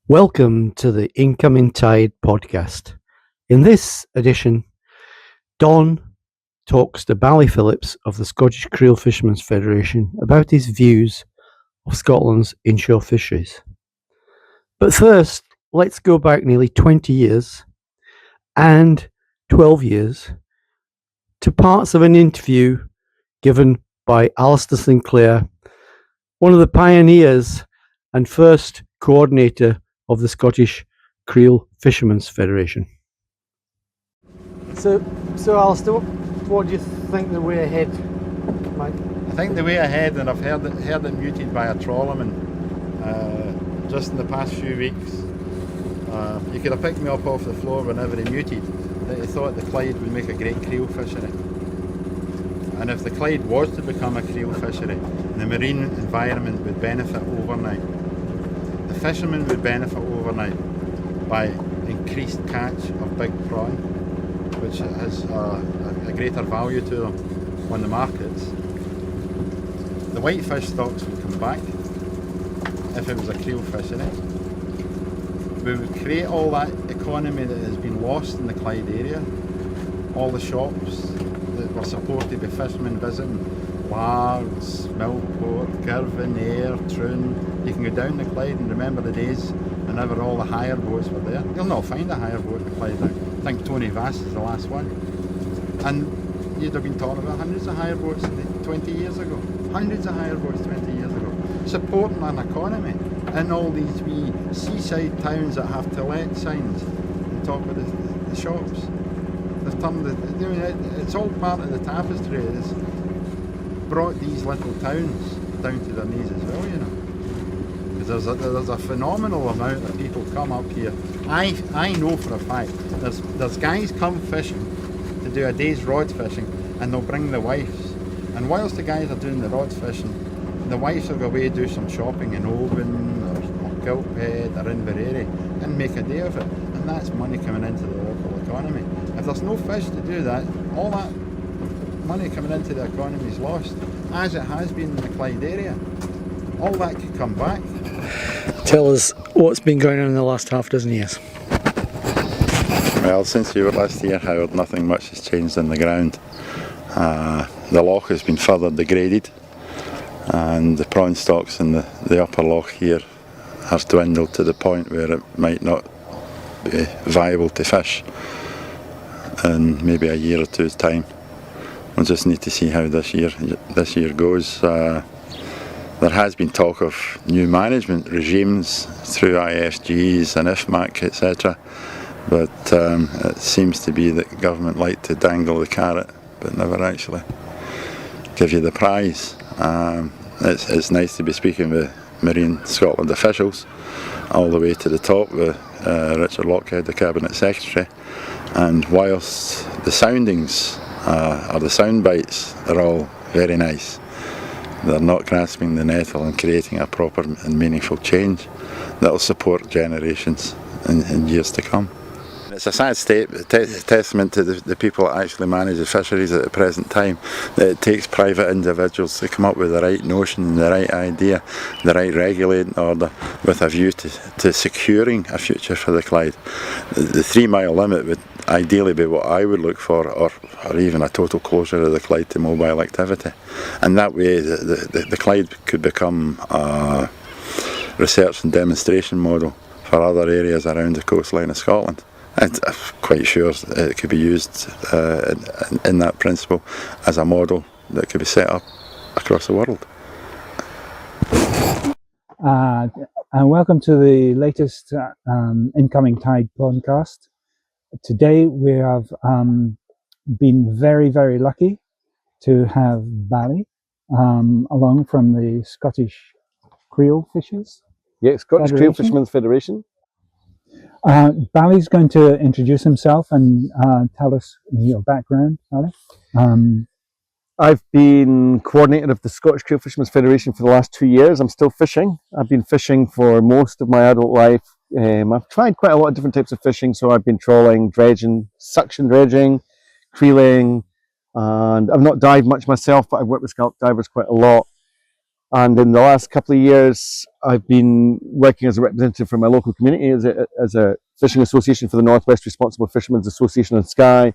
Welcome to the Incoming Tide podcast. In this edition, Don talks to Bally Philp of the Scottish Creel Fishermen's Federation about his views of Scotland's inshore fisheries. But first, let's go back nearly 20 years and 12 years to parts of an interview given by Alistair Sinclair, one of the pioneers and first coordinator of the Scottish Creel Fishermen's Federation. So Alistair, what do you think the way ahead, Mike? I think the way ahead, and I've heard it muted by a trawlerman just in the past few weeks. You could have picked me up off the floor whenever he muted, that he thought the Clyde would make a great creel fishery. And if the Clyde was to become a creel fishery, the marine environment would benefit overnight. The fishermen would benefit overnight by increased catch of big prawn, which has a greater value to them on the markets. The whitefish stocks would come back if it was a creel fishery. We would create all that economy that has been lost in the Clyde area. All the shops that were supported by fishermen visiting Largs, Millport, Girvan, Ayr, Troon. You can go down the Clyde and remember the days whenever all the hire boats were there. You'll not find a hire boat in the Clyde now. I think Tony Vass is the last one. And you'd have been talking about hundreds of hire boats 20 years ago. Hundreds of hire boats 20 years ago. Supporting an economy in all these wee seaside towns that have to let signs on top of the shops. They've turned it's all part of the tapestry. It's brought these little towns down to their knees as well, you know. Because there's a phenomenal amount of people come up here. I know for a fact there's guys come fishing to do a day's rod fishing, and they'll bring the wives. And whilst the guys are doing the rod fishing, the wives will go away do some shopping in Oban or Kilthead or Inverary and make a day of it. And that's money coming into the local economy. If there's no fish to do that, all that money coming into the economy is lost, as it has been in the Clyde area. All that could come back. Tell us what's been going on in the last half dozen years. Well, since you were last here, Howard, nothing much has changed on the ground. The loch has been further degraded, and the prawn stocks in the upper loch here have dwindled to the point where it might not be viable to fish in maybe a year or two's time. We'll just need to see how this year goes. There has been talk of new management regimes through IFGs and IFMAC, etc. But it seems to be that government like to dangle the carrot but never actually give you the prize. It's nice to be speaking with Marine Scotland officials all the way to the top with Richard Lockhead, the Cabinet Secretary. And whilst the soundings or the sound bites are all very nice, they're not grasping the nettle and creating a proper and meaningful change that will support generations in years to come. It's a sad testament to the people that actually manage the fisheries at the present time, that it takes private individuals to come up with the right notion, the right idea, the right regulating order with a view to securing a future for the Clyde. The 3 mile limit would ideally be what I would look for, or even a total closure of the Clyde to mobile activity. And that way the Clyde could become a research and demonstration model for other areas around the coastline of Scotland. I'm quite sure it could be used in that principle as a model that could be set up across the world. And welcome to the latest Incoming Tide podcast. Today we have been very, very lucky to have Bally along from the Scottish Creel Fishers. Yeah, Scottish Creel Fishermen's Federation. Bally's going to introduce himself and tell us your background, Bally. I've been coordinator of the Scottish Creel Fishermen's Federation for the last 2 years. I'm still fishing. I've been fishing for most of my adult life. I've tried quite a lot of different types of fishing, so I've been trawling, dredging, suction dredging, creeling, and I've not dived much myself, but I've worked with scallop divers quite a lot. And in the last couple of years, I've been working as a representative for my local community as a fishing association for the Northwest Responsible Fishermen's Association on Skye.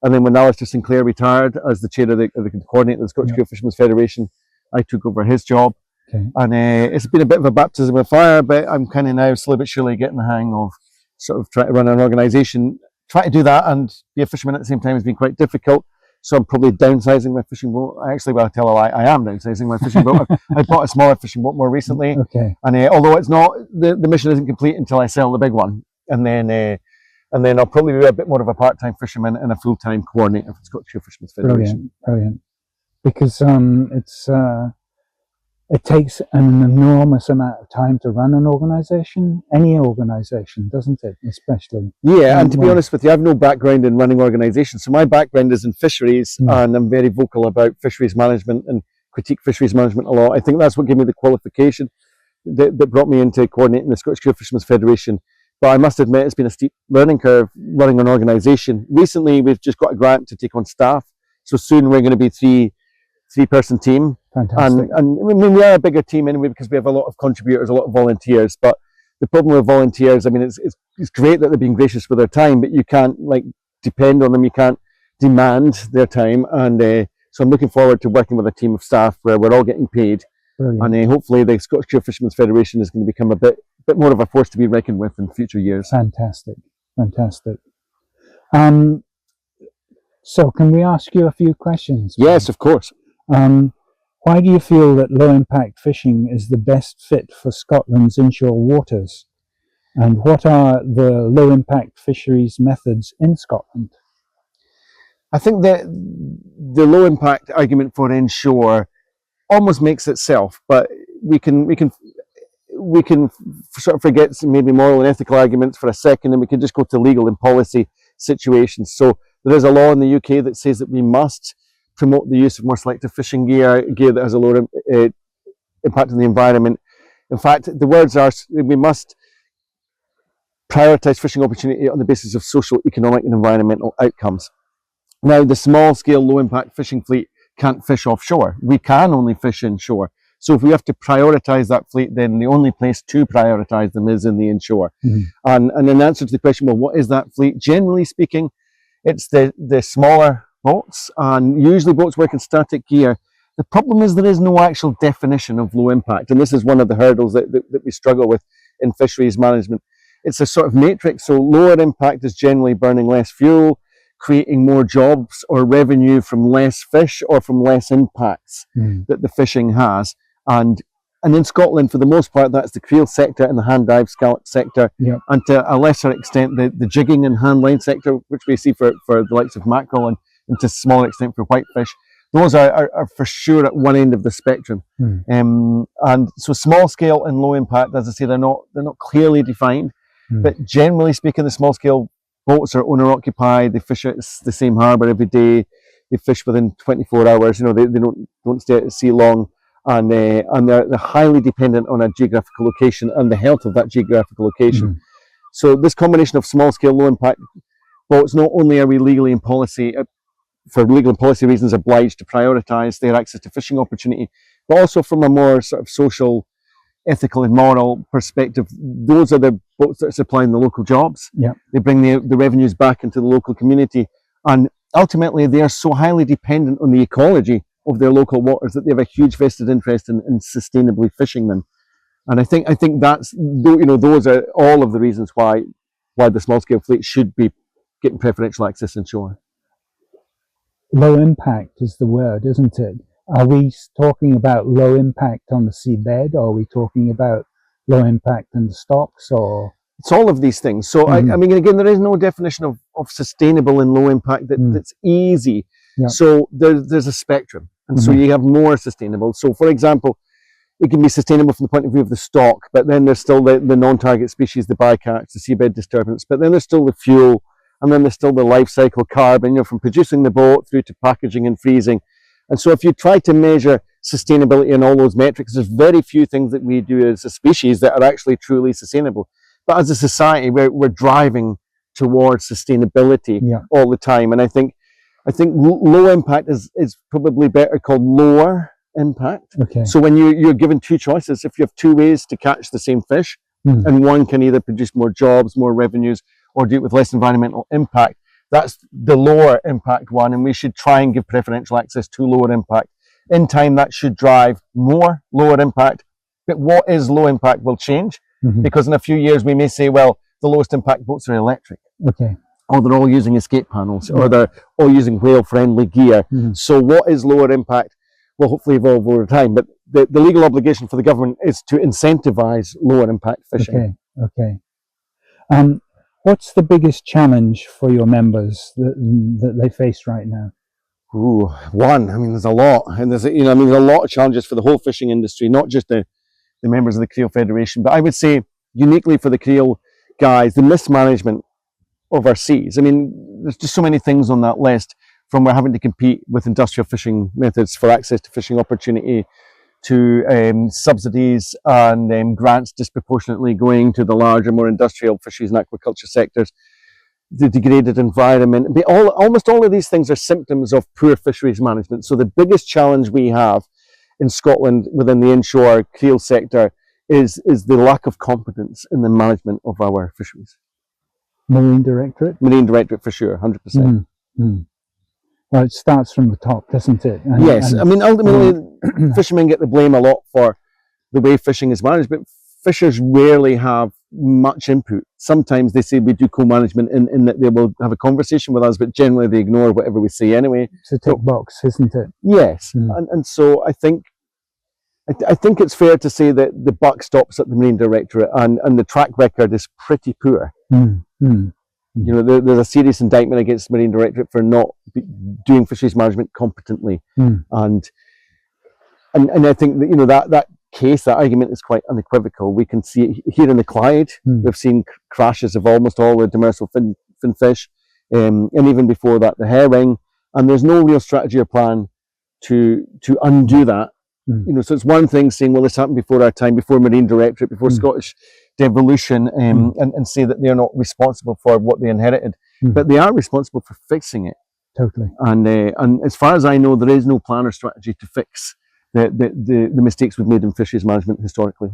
And then when Alistair Sinclair retired as the chair of the coordinator of the Scottish Creel Fishermen's Federation, I took over his job. Okay. And it's been a bit of a baptism of fire, but I'm kind of now slowly but surely getting the hang of sort of trying to run an organisation. Trying to do that and be a fisherman at the same time has been quite difficult. So I'm probably downsizing my fishing boat. I tell a lie, I am downsizing my fishing boat. I bought a smaller fishing boat more recently. Okay. And although it's not, the mission isn't complete until I sell the big one. And then I'll probably be a bit more of a part-time fisherman and a full-time coordinator for the Scottish Creel Fishermen's Federation. Brilliant. Because it takes an enormous amount of time to run an organisation, any organisation, doesn't it? Especially. Yeah, and to be honest with you, I have no background in running organisations. So my background is in fisheries, and I'm very vocal about fisheries management and critique fisheries management a lot. I think that's what gave me the qualification that brought me into coordinating the Scottish Creel Fishermen's Federation. But I must admit, it's been a steep learning curve running an organisation. Recently, we've just got a grant to take on staff. So soon we're going to be three-person team. Fantastic. And I mean, we are a bigger team anyway because we have a lot of contributors, a lot of volunteers. But the problem with volunteers, I mean, it's great that they're being gracious with their time, but you can't depend on them. You can't demand their time. And so I'm looking forward to working with a team of staff where we're all getting paid. Brilliant. And hopefully the Scottish Creel Fishermen's Federation is going to become a bit more of a force to be reckoned with in future years. Fantastic. So can we ask you a few questions? Yes, of course. Why do you feel that low-impact fishing is the best fit for Scotland's inshore waters? And what are the low-impact fisheries methods in Scotland? I think that the low-impact argument for inshore almost makes itself, but we can sort of forget some maybe moral and ethical arguments for a second, and we can just go to legal and policy situations. So there is a law in the UK that says that we must promote the use of more selective fishing gear that has a lower impact on the environment. In fact, the words are, we must prioritise fishing opportunity on the basis of social, economic and environmental outcomes. Now, the small-scale, low-impact fishing fleet can't fish offshore. We can only fish inshore. So if we have to prioritise that fleet, then the only place to prioritise them is in the inshore. And in answer to the question, well, what is that fleet? Generally speaking, it's the smaller boats, and usually boats work in static gear. The problem is there is no actual definition of low impact, and this is one of the hurdles that we struggle with in fisheries management. It's a sort of matrix, so lower impact is generally burning less fuel, creating more jobs or revenue from less fish or from less impacts that the fishing has. And in Scotland, for the most part, that's the creel sector and the hand dive scallop sector, and to a lesser extent, the jigging and hand line sector, which we see for the likes of mackerel, and to a smaller extent for whitefish. Those are for sure at one end of the spectrum. And so small scale and low impact, as I say, they're not clearly defined, but generally speaking, the small scale boats are owner occupied. They fish at the same harbour every day. They fish within 24 hours. They don't stay at sea long. And they're highly dependent on a geographical location and the health of that geographical location. So this combination of small scale, low impact boats, not only are we legally and policy, for legal and policy reasons, obliged to prioritise their access to fishing opportunity, but also from a more sort of social, ethical and moral perspective, those are the boats that are supplying the local jobs. They bring the revenues back into the local community, and ultimately they are so highly dependent on the ecology of their local waters that they have a huge vested interest in sustainably fishing them. And I think that's, those are all of the reasons why the small scale fleet should be getting preferential access inshore. Low impact is the word, isn't it? Are we talking about low impact on the seabed, or are we talking about low impact in the stocks, or? It's all of these things. So I mean, again, there is no definition of sustainable and low impact that's easy. So there's a spectrum, and so you have more sustainable. So for example, it can be sustainable from the point of view of the stock, but then there's still the non-target species, the bycatch, the seabed disturbance, but then there's still the fuel, and then there's still the life cycle carbon, from producing the boat through to packaging and freezing. And so if you try to measure sustainability in all those metrics, there's very few things that we do as a species that are actually truly sustainable. But as a society, we're driving towards sustainability all the time. And I think low impact is probably better called lower impact. Okay. So when you're given two choices, if you have two ways to catch the same fish, and one can either produce more jobs, more revenues, or do it with less environmental impact, that's the lower impact one, and we should try and give preferential access to lower impact. In time, that should drive more lower impact, but what is low impact will change, because in a few years we may say, well, the lowest impact boats are electric. Okay. Or they're all using escape panels, or they're all using whale-friendly gear. So what is lower impact will hopefully evolve over time, but the legal obligation for the government is to incentivize lower impact fishing. Okay. What's the biggest challenge for your members that they face right now? Ooh, one. I mean, there's a lot, and there's there's a lot of challenges for the whole fishing industry, not just the members of the Creel Federation, but I would say uniquely for the Creel guys, the mismanagement of our seas. I mean, there's just so many things on that list, from we're having to compete with industrial fishing methods for access to fishing opportunity, to subsidies and grants disproportionately going to the larger, more industrial fisheries and aquaculture sectors, the degraded environment. Almost all of these things are symptoms of poor fisheries management. So the biggest challenge we have in Scotland within the inshore Creel sector is the lack of competence in the management of our fisheries. Marine Directorate? Marine Directorate for sure, 100%. Well, it starts from the top, doesn't it? Yes, I mean, ultimately, fishermen get the blame a lot for the way fishing is managed, but fishers rarely have much input. Sometimes they say we do co-management in that they will have a conversation with us, but generally they ignore whatever we say anyway. It's a tick box, isn't it? Yes, and so I think it's fair to say that the buck stops at the Marine Directorate, and the track record is pretty poor. You know, there's a serious indictment against the Marine Directorate for not doing fisheries management competently, and I think that, you know, that case, that argument is quite unequivocal. We can see it here in the Clyde. We've seen crashes of almost all the demersal fin fish, and even before that, the herring. And there's no real strategy or plan to undo that. You know, so it's one thing saying, well, this happened before our time, before Marine Directorate, before Scottish devolution, and say that they're not responsible for what they inherited, but they are responsible for fixing it. Totally. And as far as I know, there is no plan or strategy to fix the mistakes we've made in fisheries management historically.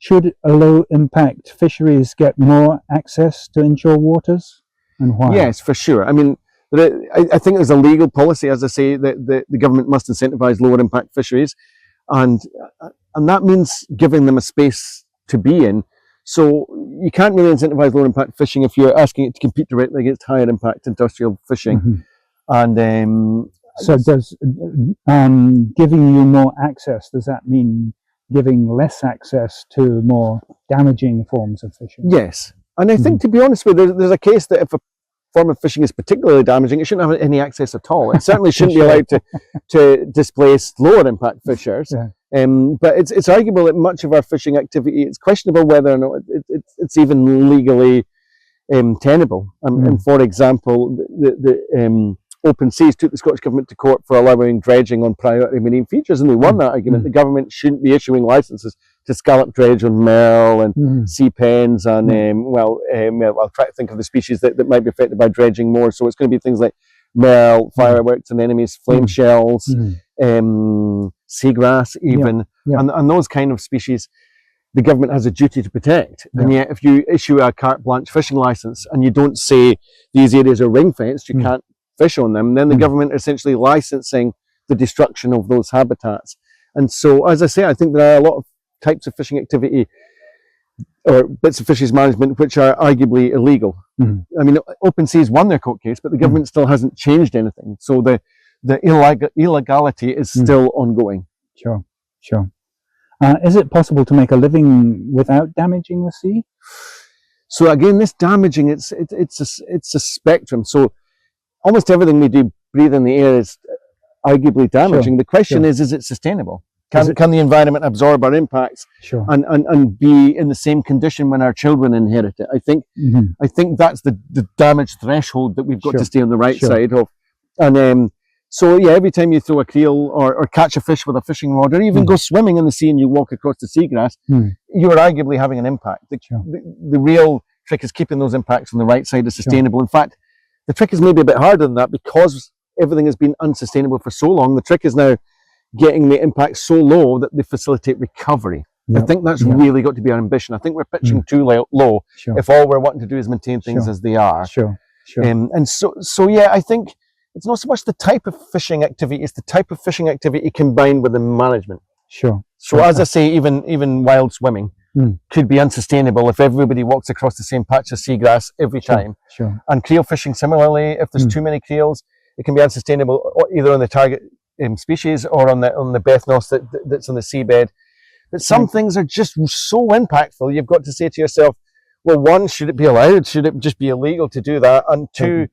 Should a low impact fisheries get more access to inshore waters, and why? Yes, for sure. I mean, I think there's a legal policy, as I say, that the government must incentivise lower impact fisheries, and that means giving them a space to be in. So you can't really incentivise lower impact fishing if you're asking it to compete directly against higher impact industrial fishing. And so does giving you more access, does that mean giving less access to more damaging forms of fishing? Yes, and I think, to be honest with you, there's a case that if a form of fishing is particularly damaging, it shouldn't have any access at all. It certainly shouldn't be allowed to displace lower impact fishers. But it's arguable that much of our fishing activity, it's questionable whether or not it's even legally tenable. And for example, the Open Seas took the Scottish Government to court for allowing dredging on priority marine features, and they won that argument. The government shouldn't be issuing licenses to scallop dredge on merle and sea pens, and I'll try to think of the species that might be affected by dredging more. So it's going to be things like merle, fireworks and enemies, flame shells, seagrass even, and those kind of species the government has a duty to protect. And yet if you issue a carte blanche fishing license and you don't say these areas are ring fenced, you can't fish on them, then the government are essentially licensing the destruction of those habitats. And so, as I say, I think there are a lot of types of fishing activity or bits of fisheries management which are arguably illegal. I mean, Open Seas won their court case, but the government still hasn't changed anything. So the illegality is still ongoing. Sure. Is it possible to make a living without damaging the sea? So again, this damaging, it's a spectrum. So almost everything we do breathe in the air is arguably damaging. The question is it sustainable? Can the environment absorb our impacts and be in the same condition when our children inherit it? I think that's the damage threshold that we've got to stay on the right side of. And so every time you throw a creel or catch a fish with a fishing rod, or even go swimming in the sea and you walk across the seagrass, you're arguably having an impact. The real trick is keeping those impacts on the right side as sustainable. In fact, the trick is maybe a bit harder than that, because everything has been unsustainable for so long. The trick is now getting the impact so low that they facilitate recovery. I think that's really got to be our ambition. I think we're pitching too low if all we're wanting to do is maintain things as they are. And so yeah, I think it's not so much the type of fishing activity, it's the type of fishing activity combined with the management. So as I say, even wild swimming could be unsustainable if everybody walks across the same patch of seagrass every time. And creel fishing similarly, if there's too many creels, it can be unsustainable either on the target species or on the Bethnos that's on the seabed. But some things are just so impactful, you've got to say to yourself, well, one, should it be allowed? Should it just be illegal to do that? And two,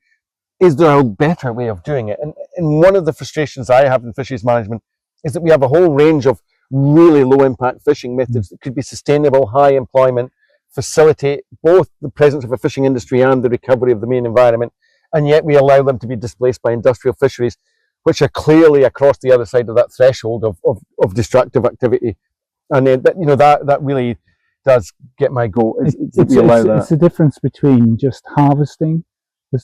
is there a better way of doing it? And one of the frustrations I have in fisheries management is that we have a whole range of really low impact fishing methods that could be sustainable, high employment, facilitate both the presence of a fishing industry and the recovery of the marine environment, and yet we allow them to be displaced by industrial fisheries, which are clearly across the other side of that threshold of destructive activity. And that really does get my goat. It's the difference between just harvesting the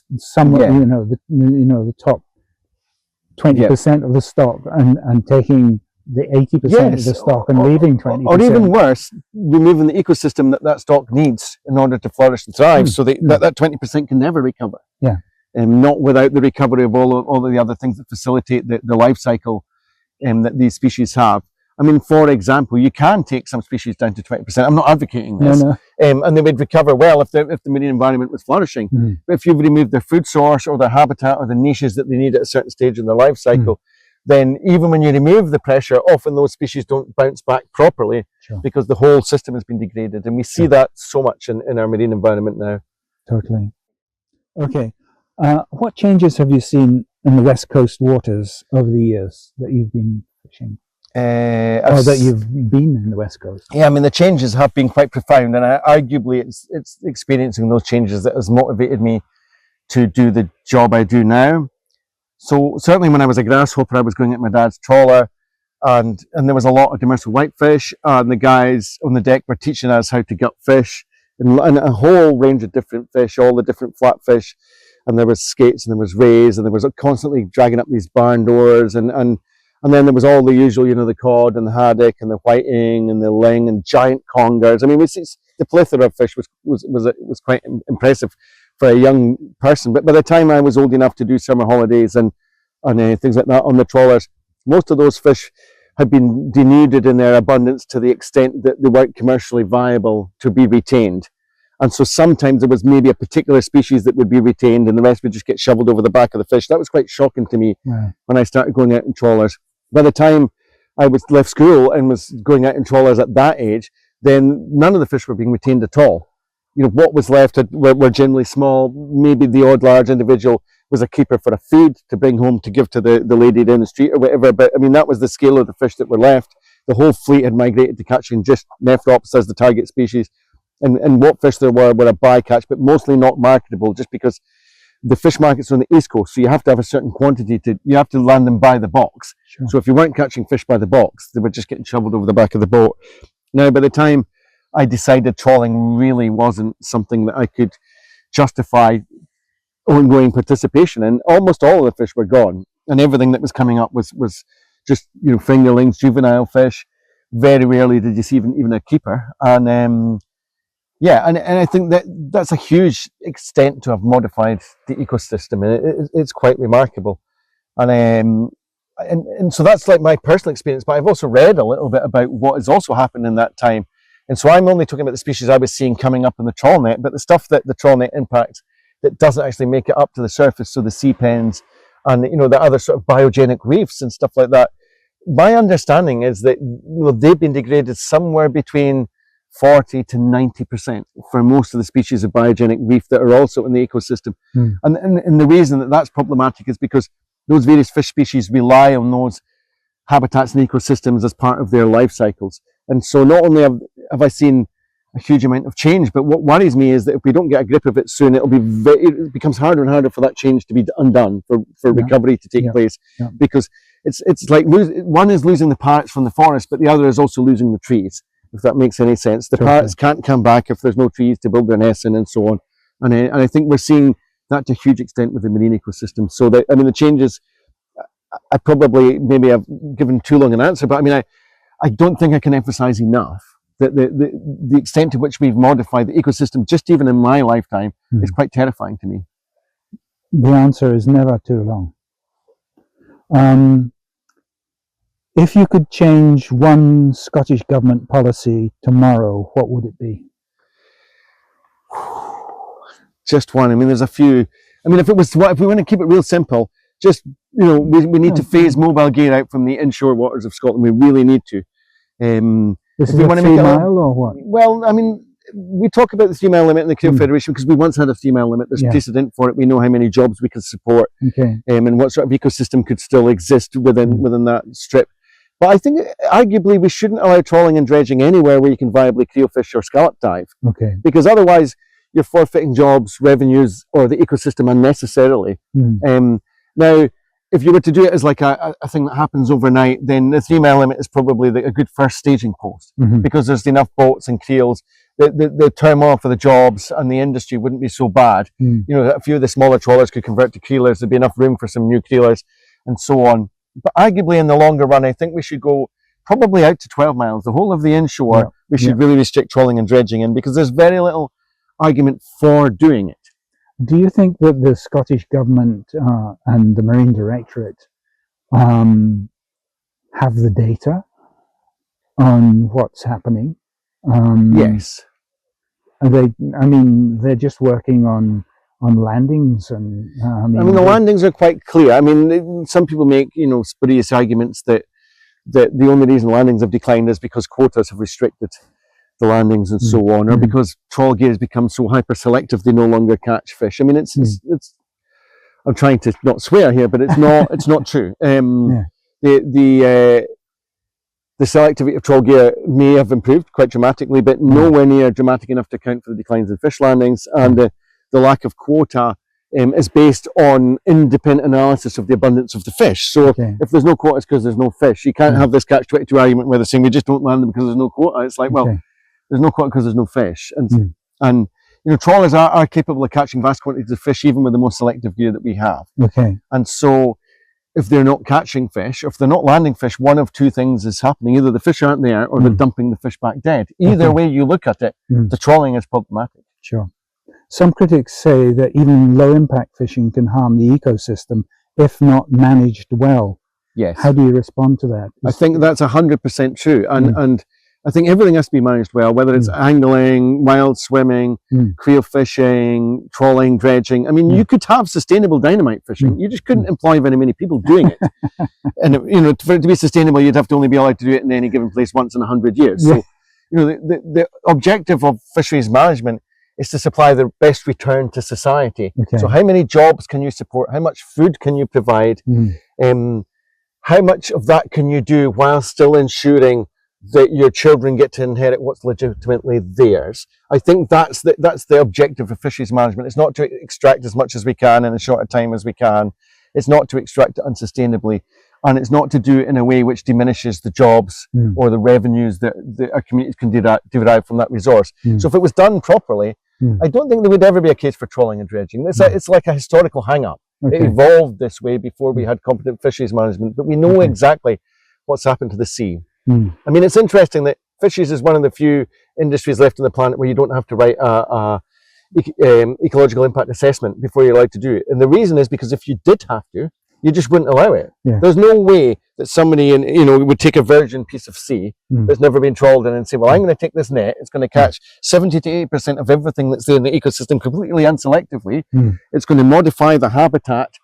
top 20% of the stock and taking the 80% of the stock and leaving 20%. Or even worse, removing the ecosystem that stock needs in order to flourish and thrive, so that 20% can never recover. Not without the recovery of all of the other things that facilitate the life cycle that these species have. I mean, for example, you can take some species down to 20%. I'm not advocating this. And they would recover well if the marine environment was flourishing. But if you've removed their food source or their habitat or the niches that they need at a certain stage in their life cycle, then even when you remove the pressure, often those species don't bounce back properly because the whole system has been degraded. And we see that so much in our marine environment now. Totally. Okay. What changes have you seen in the West Coast waters over the years that you've been fishing? Or that you've been in the West Coast? Yeah, I mean, the changes have been quite profound, and arguably it's experiencing those changes that has motivated me to do the job I do now. So certainly when I was a grasshopper, I was going at my dad's trawler, and there was a lot of demersal whitefish, and the guys on the deck were teaching us how to gut fish, and a whole range of different fish, all the different flatfish, and there was skates, and there was rays, and there was constantly dragging up these barn doors, and then there was all the usual, the cod and the haddock and the whiting and the ling and giant congers. I mean, the plethora of fish was quite impressive for a young person. But by the time I was old enough to do summer holidays and things like that on the trawlers, most of those fish had been denuded in their abundance to the extent that they weren't commercially viable to be retained. And so sometimes there was maybe a particular species that would be retained and the rest would just get shoveled over the back of the fish. That was quite shocking to me when I started going out in trawlers. By the time I left school and was going out in trawlers at that age, then none of the fish were being retained at all. What was left were generally small. Maybe the odd large individual was a keeper for a feed to bring home to give to the lady down the street or whatever. But I mean, that was the scale of the fish that were left. The whole fleet had migrated to catching just nephrops as the target species. And what fish there were a bycatch, but mostly not marketable, just because the fish markets are on the East Coast, so you have to have a certain quantity you have to land them by the box. So if you weren't catching fish by the box, they were just getting shoveled over the back of the boat. Now, by the time I decided trawling really wasn't something that I could justify ongoing participation in, almost all of the fish were gone, and everything that was coming up was just fingerlings, juvenile fish. Very rarely did you see even a keeper, and I think that's a huge extent to have modified the ecosystem, and it's quite remarkable. And so that's like my personal experience, but I've also read a little bit about what has also happened in that time. And so I'm only talking about the species I was seeing coming up in the trawl net, but the stuff that the trawl net impacts that doesn't actually make it up to the surface, so the sea pens and the other sort of biogenic reefs and stuff like that. My understanding is that they've been degraded somewhere between 40 to 90% for most of the species of biogenic reef that are also in the ecosystem. And the reason that that's problematic is because those various fish species rely on those habitats and ecosystems as part of their life cycles. And so not only have I seen a huge amount of change, but what worries me is that if we don't get a grip of it soon, it becomes harder and harder for that change to be undone, for recovery to take place. Because it's like one is losing the parrots from the forest, but the other is also losing the trees, if that makes any sense. The parrots can't come back if there's no trees to build their nests in and so on. And I think we're seeing that to a huge extent with the marine ecosystem. So the changes I probably maybe have given too long an answer, but I mean, I don't think I can emphasize enough that the extent to which we've modified the ecosystem, just even in my lifetime, is quite terrifying to me. The answer is never too long. If you could change one Scottish government policy tomorrow, what would it be? Just one. I mean, there's a few. I mean, if we want to keep it real simple, just, you know, we need to phase mobile gear out from the inshore waters of Scotland. We really need to. This is a 3 mile or what? Well, I mean, we talk about the 3 mile limit in the Creel Federation because we once had a 3 mile limit. There's precedent for it. We know how many jobs we could support, and what sort of ecosystem could still exist within that strip. But I think arguably we shouldn't allow trawling and dredging anywhere where you can viably creel fish or scallop dive. Because otherwise you're forfeiting jobs, revenues, or the ecosystem unnecessarily. Now, if you were to do it as like a thing that happens overnight, then the 3 mile limit is probably a good first staging post, because there's enough boats and creels. The turmoil for the jobs and the industry wouldn't be so bad. You know, a few of the smaller trawlers could convert to creelers. There'd be enough room for some new creelers and so on. But arguably in the longer run, I think we should go probably out to 12 miles. The whole of the inshore, we should really restrict trawling and dredging in, because there's very little argument for doing it. Do you think that the Scottish Government and the Marine Directorate have the data on what's happening? Yes. Are they, I mean, they're just working on landings, and I mean the landings are quite clear. I mean, some people make, you know, spurious arguments that the only reason landings have declined is because quotas have restricted the landings and so on, or because trawl gear has become so hyper selective they no longer catch fish. I mean, it's I'm trying to not swear here, but it's not true. The selectivity of trawl gear may have improved quite dramatically, but nowhere near dramatic enough to account for the declines in fish landings, and the lack of quota is based on independent analysis of the abundance of the fish. So if there's no quota, it's because there's no fish. You can't have this catch-22 argument where they're saying we just don't land them because there's no quota. It's like, well, there's no quota because there's no fish. And you know, trawlers are capable of catching vast quantities of fish even with the most selective gear that we have. And so if they're not catching fish, or if they're not landing fish, one of two things is happening. Either the fish aren't there, or they're dumping the fish back dead. Either way you look at it, the trawling is problematic. Sure. Some critics say that even low-impact fishing can harm the ecosystem if not managed well. Yes. How do you respond to that? I think that's 100% true, and I think everything has to be managed well, whether it's angling, wild swimming, creel fishing, trawling, dredging. I mean, you could have sustainable dynamite fishing. You just couldn't employ very many people doing it. And you know, for it to be sustainable, you'd have to only be allowed to do it in any given place once in 100 years. So, you know, the objective of fisheries management is to supply the best return to society. So how many jobs can you support? How much food can you provide? How much of that can you do while still ensuring that your children get to inherit what's legitimately theirs? I think that's the objective of fisheries management. It's not to extract as much as we can in as short a time as we can. It's not to extract it unsustainably. And it's not to do it in a way which diminishes the jobs or the revenues that our communities can derive from that resource. So if it was done properly, I don't think there would ever be a case for trawling and dredging. It's like a historical hang-up. It evolved this way before we had competent fisheries management, but we know exactly what's happened to the sea. I mean, it's interesting that fisheries is one of the few industries left on the planet where you don't have to write a ecological impact assessment before you're allowed to do it. And the reason is because if you did have to, you just wouldn't allow it. There's no way that somebody would take a virgin piece of sea that's never been trawled in and say, well, I'm going to take this net, it's going to catch 70 to 80% of everything that's there in the ecosystem completely unselectively. It's going to modify the habitat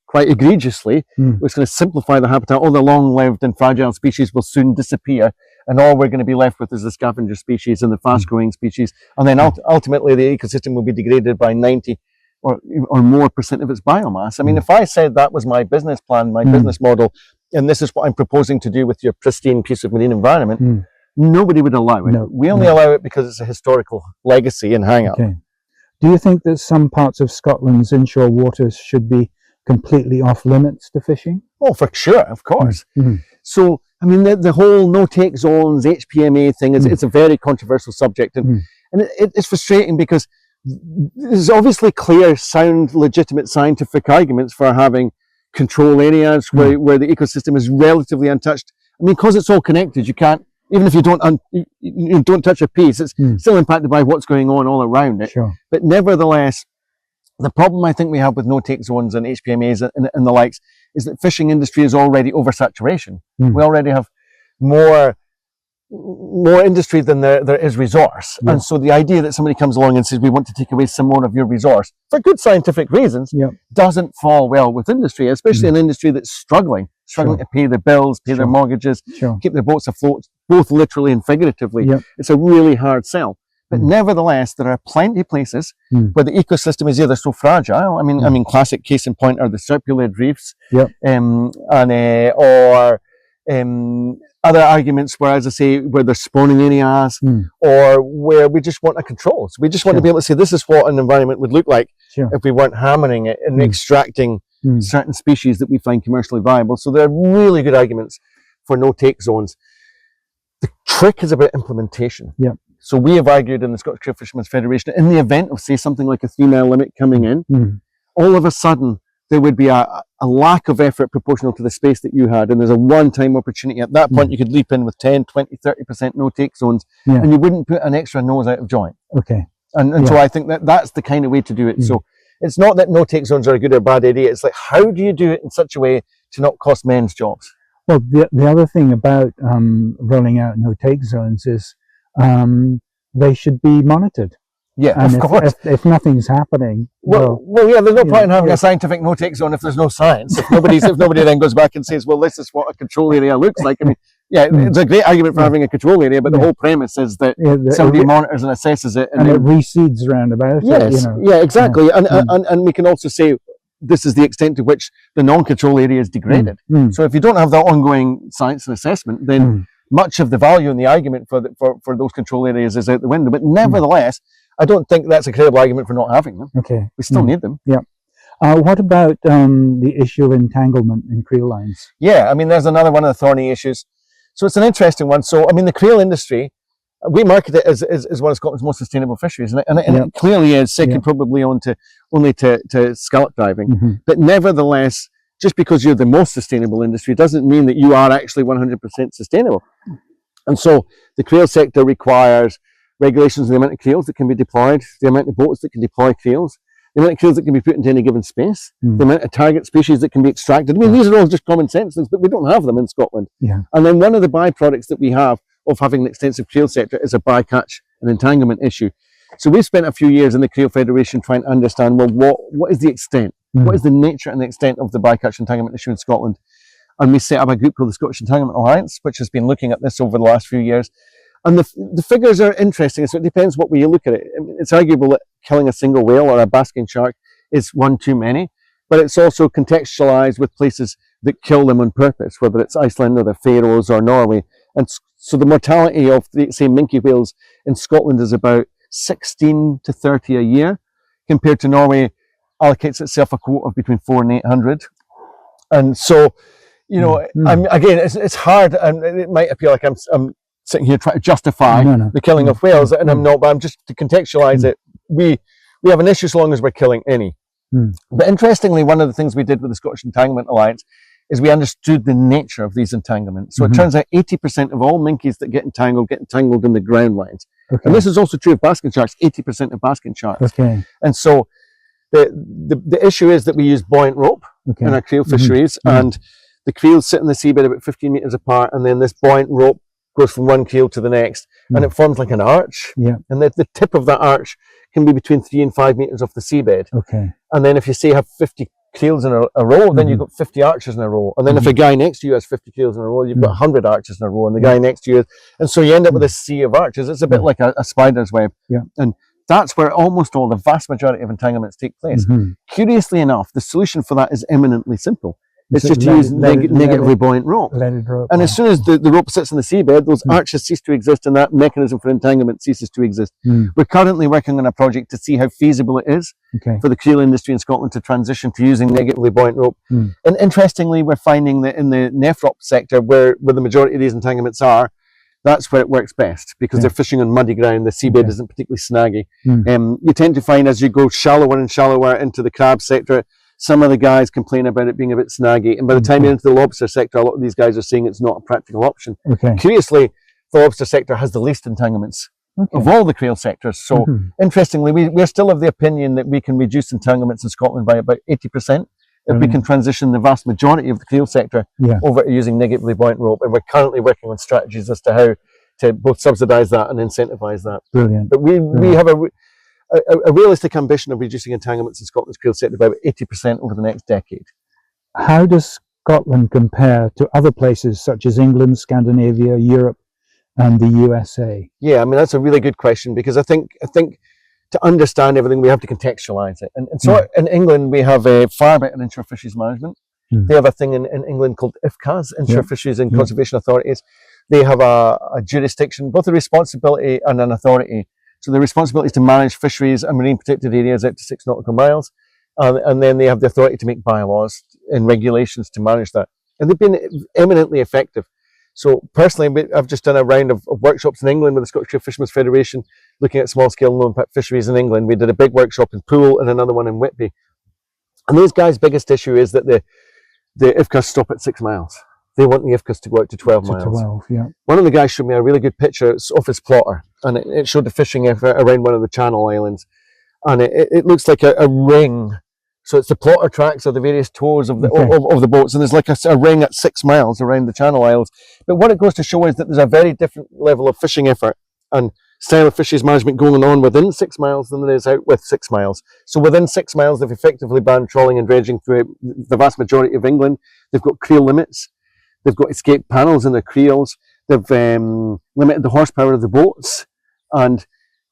quite egregiously. It's going to simplify the habitat. All the long-lived and fragile species will soon disappear, and all we're going to be left with is the scavenger species and the fast-growing species. And then ultimately the ecosystem will be degraded by 90 or more percent of its biomass. I mean, if I said that was my business plan, my business model, and this is what I'm proposing to do with your pristine piece of marine environment, nobody would allow it. We only allow it because it's a historical legacy and hang-up. Do you think that some parts of Scotland's inshore waters should be completely off limits to fishing? Oh, for sure, of course. So, I mean, the whole no-take zones, HPMA thing, it's a very controversial subject. And it's frustrating because there's obviously clear, sound, legitimate scientific arguments for having control areas where the ecosystem is relatively untouched. I mean, because it's all connected, you can't, even if you don't touch a piece, it's still impacted by what's going on all around it. Sure. But nevertheless, the problem I think we have with no-take zones and HPMAs and the likes is that fishing industry is already oversaturation. We already have more industry than there is resource. And so the idea that somebody comes along and says, we want to take away some more of your resource for good scientific reasons, doesn't fall well with industry, especially an industry that's struggling to pay their bills, pay their mortgages, keep their boats afloat, both literally and figuratively. It's a really hard sell. But nevertheless, there are plenty of places where the ecosystem is either so fragile. I mean, classic case in point are the serpulid reefs, or other arguments where, as I say, where there's spawning areas, or where we just want a control. So we just want to be able to say, this is what an environment would look like if we weren't hammering it and extracting certain species that we find commercially viable. So there are really good arguments for no-take zones. The trick is about implementation. So we have argued in the Scottish Creel Fishermen's Federation, in the event of, say, something like a 3-mile limit coming in, all of a sudden there would be a lack of effort proportional to the space that you had, and there's a one-time opportunity. At that point, you could leap in with 10, 20, 30% no-take zones, and you wouldn't put an extra nose out of joint. And so I think that that's the kind of way to do it. So it's not that no-take zones are a good or bad idea. It's like, how do you do it in such a way to not cost men's jobs? Well, the other thing about rolling out no-take zones is they should be monitored. And of course. If nothing's happening, well, there's no point in having a scientific no-take zone if there's no science. If nobody then goes back and says, well, this is what a control area looks like. I mean, it's a great argument for having a control area, but the whole premise is that somebody monitors and assesses it, and it reseeds around about it. Exactly. And we can also say this is the extent to which the non-control area is degraded. So if you don't have that ongoing science and assessment, then much of the value and the argument for those control areas is out the window. But nevertheless, I don't think that's a credible argument for not having them. We still need them. What about the issue of entanglement in creel lines? I mean, there's another one of the thorny issues. So it's an interesting one. So, I mean, the creel industry, we market it as one of Scotland's most sustainable fisheries, and it clearly is, second probably only to scallop diving. But nevertheless, just because you're the most sustainable industry doesn't mean that you are actually 100% sustainable. And so the creel sector requires regulations on the amount of creels that can be deployed, the amount of boats that can deploy creels, the amount of creels that can be put into any given space, the amount of target species that can be extracted. I mean, these are all just common sense things, but we don't have them in Scotland. And then one of the byproducts that we have of having an extensive creel sector is a bycatch and entanglement issue. So we've spent a few years in the Creel Federation trying to understand, well, what is the extent? What is the nature and the extent of the bycatch entanglement issue in Scotland? And we set up a group called the Scottish Entanglement Alliance, which has been looking at this over the last few years. And the figures are interesting, so it depends what way you look at it. I mean, it's arguable that killing a single whale or a basking shark is one too many, but it's also contextualised with places that kill them on purpose, whether it's Iceland or the Faroes or Norway. And so the mortality of, say, minke whales in Scotland is about 16 to 30 a year, compared to Norway allocates itself a quota of between 400 and 800. And so, again, it's hard, and it might appear like I'm sitting here trying to justify the killing of whales, and I'm not, but I'm just to contextualise it. We have an issue so long as we're killing any. But interestingly, one of the things we did with the Scottish Entanglement Alliance is we understood the nature of these entanglements. So it turns out 80% of all minkies that get entangled in the ground lines. And this is also true of basking sharks, 80% of basking sharks. And so the issue is that we use buoyant rope in our creel fisheries, and the creels sit in the seabed about 15 metres apart, and then this buoyant rope goes from one creel to the next, and it forms like an arch. And the tip of that arch can be between 3 and 5 metres off the seabed. And then if you say have 50 creels in a row, then you've got 50 arches in a row. And then if a guy next to you has 50 creels in a row, you've got 100 arches in a row, and the guy next to you and so you end up with a sea of arches. It's a bit like a spider's web. And that's where almost all the vast majority of entanglements take place. Curiously enough, the solution for that is eminently simple. It's just to use negatively buoyant rope. And as soon as the rope sits in the seabed, those arches cease to exist, and that mechanism for entanglement ceases to exist. We're currently working on a project to see how feasible it is for the creel industry in Scotland to transition to using negatively buoyant rope. And interestingly, we're finding that in the nephrop sector, where the majority of these entanglements are, that's where it works best, because they're fishing on muddy ground. The seabed isn't particularly snaggy. You tend to find as you go shallower and shallower into the crab sector, Some of the guys complain about it being a bit snaggy, and by the time you're into the lobster sector, a lot of these guys are saying it's not a practical option. Okay. Curiously, the lobster sector has the least entanglements of all the creel sectors. So interestingly, we're still of the opinion that we can reduce entanglements in Scotland by about 80% if we can transition the vast majority of the creel sector over to using negatively buoyant rope. And we're currently working on strategies as to how to both subsidise that and incentivise that. Brilliant. But we have a realistic ambition of reducing entanglements in Scotland's creel sector by about 80% over the next decade. How does Scotland compare to other places such as England, Scandinavia, Europe, and the USA? Yeah, I mean, that's a really good question, because I think to understand everything, we have to contextualise it. And so in England, we have a far better inshore fisheries management. They have a thing in England called IFCAs, Inshore Fisheries and Conservation Authorities. They have a jurisdiction, both a responsibility and an authority. So the responsibility is to manage fisheries and marine protected areas out to 6 nautical miles. And then they have the authority to make bylaws and regulations to manage that. And they've been eminently effective. So personally, I've just done a round of workshops in England with the Scottish Creel Fishermen's Federation, looking at small-scale low-impact fisheries in England. We did a big workshop in Poole and another one in Whitby. And those guys' biggest issue is that the IFCAs stop at 6 miles. They want the IFCAs to go out to 12 miles. 12, yeah. One of the guys showed me a really good picture of his plotter, and it showed the fishing effort around one of the Channel Islands. And it looks like a ring. So it's the plotter tracks of the various tours of the boats, and there's like a ring at 6 miles around the Channel Islands. But what it goes to show is that there's a very different level of fishing effort and style of fisheries management going on within 6 miles than there is out with 6 miles. So within 6 miles, they've effectively banned trawling and dredging through the vast majority of England. They've got creel limits. They've got escape panels in their creels. They've limited the horsepower of the boats. And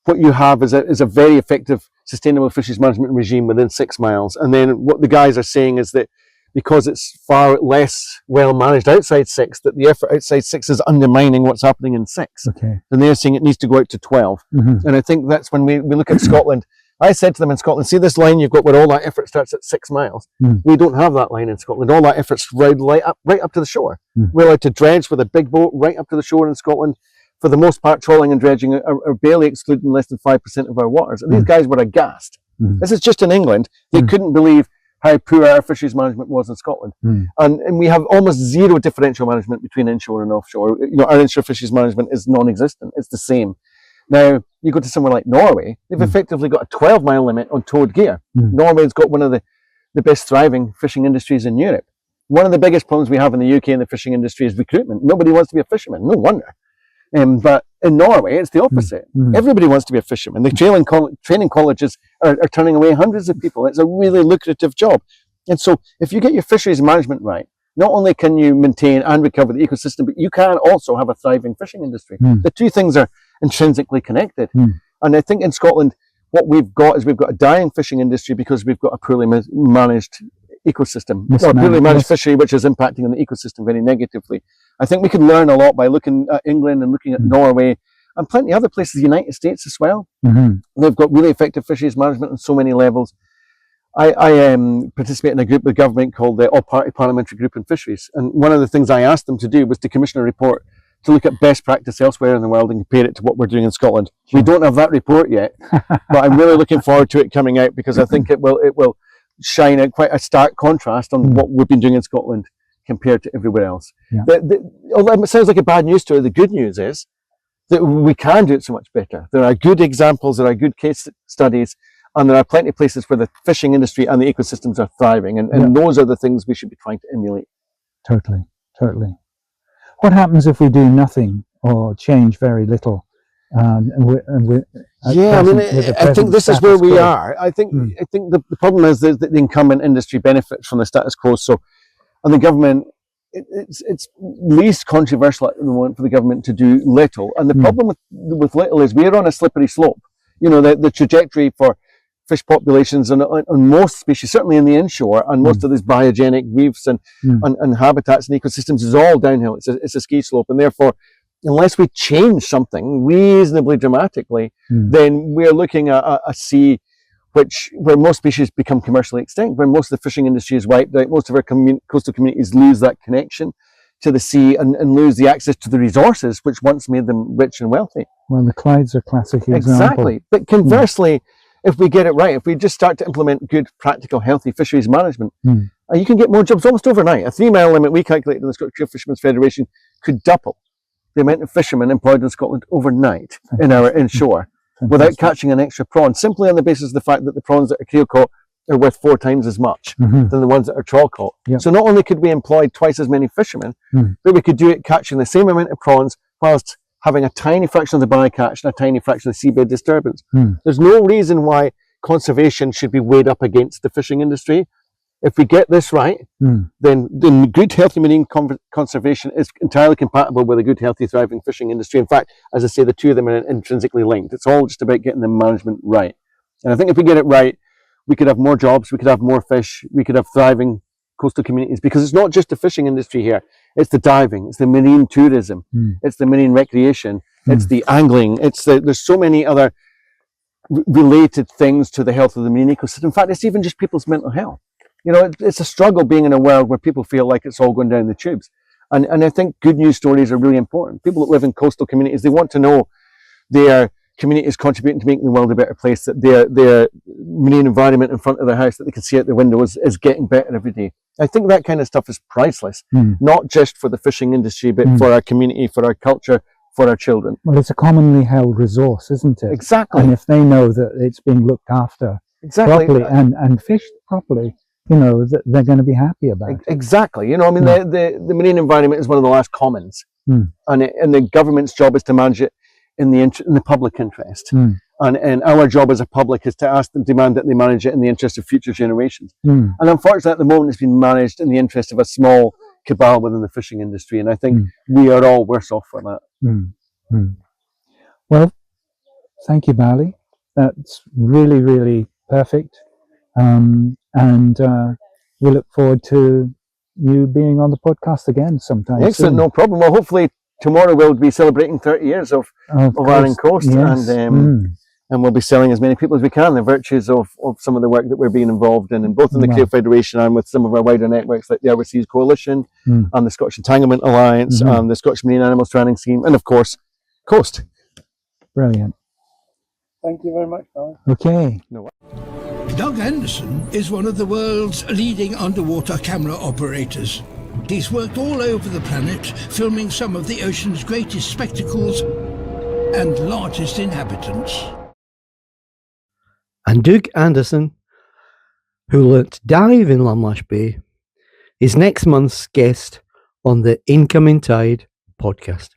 what you have is a very effective sustainable fisheries management regime within 6 miles. And then what the guys are saying is that because it's far less well managed outside 6, that the effort outside 6 is undermining what's happening in 6. Okay. And they're saying it needs to go out to 12. And I think that's when we look at Scotland. I said to them in Scotland, see this line you've got where all that effort starts at 6 miles. We don't have that line in Scotland. All that effort's right up to the shore. We're allowed to dredge with a big boat right up to the shore in Scotland. For the most part, trawling and dredging are barely excluding less than 5% of our waters. And these guys were aghast. This is just in England. They couldn't believe how poor our fisheries management was in Scotland. And we have almost zero differential management between inshore and offshore. You know, our inshore fisheries management is non-existent. It's the same. Now, you go to somewhere like Norway, they've effectively got a 12-mile limit on towed gear. Norway's got one of the best thriving fishing industries in Europe. One of the biggest problems we have in the UK in the fishing industry is recruitment. Nobody wants to be a fisherman, no wonder. But in Norway, it's the opposite. Everybody wants to be a fisherman. The training colleges are turning away hundreds of people. It's a really lucrative job. And so if you get your fisheries management right, not only can you maintain and recover the ecosystem, but you can also have a thriving fishing industry. The two things are intrinsically connected. And I think in Scotland, what we've got is we've got a dying fishing industry because we've got a poorly managed ecosystem, or a poorly managed fishery, which is impacting on the ecosystem very negatively. I think we can learn a lot by looking at England and looking at Norway and plenty of other places, the United States as well. They've got really effective fisheries management on so many levels. I participate in a group with government called the All-Party Parliamentary Group on Fisheries. And one of the things I asked them to do was to commission a report to look at best practice elsewhere in the world and compare it to what we're doing in Scotland. We don't have that report yet, but I'm really looking forward to it coming out, because I think it will shine out quite a stark contrast on what we've been doing in Scotland compared to everywhere else. Although it sounds like a bad news story, the good news is that we can do it so much better. There are good examples, there are good case studies, and there are plenty of places where the fishing industry and the ecosystems are thriving, and those are the things we should be trying to emulate. Totally. What happens if we do nothing or change very little? I think this is where we are. I think the problem is that the incumbent industry benefits from the status quo. So, and the government, it's least controversial at the moment for the government to do little. And the problem with little is we're on a slippery slope. You know, the trajectory for fish populations on most species, certainly in the inshore, and most of these biogenic reefs and habitats and ecosystems is all downhill. It's a ski slope, and therefore, unless we change something reasonably dramatically, then we're looking at a sea where most species become commercially extinct, where most of the fishing industry is wiped out, most of our coastal communities lose that connection to the sea and lose the access to the resources which once made them rich and wealthy. Well, the Clydes are a classic example. Exactly. But conversely, if we get it right, if we just start to implement good, practical, healthy fisheries management, you can get more jobs almost overnight. A 3 mile limit we calculated in the Scottish Creel Fishermen's Federation could double the amount of fishermen employed in Scotland overnight in our inshore without catching an extra prawn, simply on the basis of the fact that the prawns that are creel caught are worth 4 times as much than the ones that are trawl caught. Yep. So not only could we employ twice as many fishermen, but we could do it catching the same amount of prawns whilst having a tiny fraction of the bycatch and a tiny fraction of the seabed disturbance. There's no reason why conservation should be weighed up against the fishing industry. If we get this right, then good, healthy marine conservation is entirely compatible with a good, healthy, thriving fishing industry. In fact, as I say, the two of them are intrinsically linked. It's all just about getting the management right. And I think if we get it right, we could have more jobs, we could have more fish, we could have thriving coastal communities, because it's not just the fishing industry here. It's the diving, it's the marine tourism, it's the marine recreation, it's the angling, there's so many other related things to the health of the marine ecosystem. In fact, it's even just people's mental health. You know, it's a struggle being in a world where people feel like it's all going down the tubes. And I think good news stories are really important. People that live in coastal communities, they want to know their community is contributing to making the world a better place, that their marine environment in front of their house that they can see out the window is getting better every day. I think that kind of stuff is priceless, not just for the fishing industry, but for our community, for our culture, for our children. Well, it's a commonly held resource, isn't it? Exactly. And if they know that it's being looked after properly and fished properly, you know, that they're going to be happy about it. Exactly. You know, I mean, the marine environment is one of the last commons, and the government's job is to manage it in the public interest. And our job as a public is to ask them, demand that they manage it in the interest of future generations. And unfortunately, at the moment, it's been managed in the interest of a small cabal within the fishing industry. And I think we are all worse off for that. Well, thank you, Bally. That's really, really perfect. And we look forward to you being on the podcast again sometime. Excellent, soon. no problem. Well, hopefully tomorrow we'll be celebrating 30 years of Iron Coast, yes. And we'll be selling as many people as we can the virtues of some of the work that we're being involved in, and both in the Creel Federation and with some of our wider networks like the Overseas Coalition and the Scottish Entanglement Alliance and the Scottish Marine Animals Training Scheme, and of course, Coast. Brilliant. Thank you very much, Bally. Okay. Doug Anderson is one of the world's leading underwater camera operators. He's worked all over the planet, filming some of the ocean's greatest spectacles and largest inhabitants. And Doug Anderson, who learnt to dive in Lamlash Bay, is next month's guest on the Incoming Tide podcast.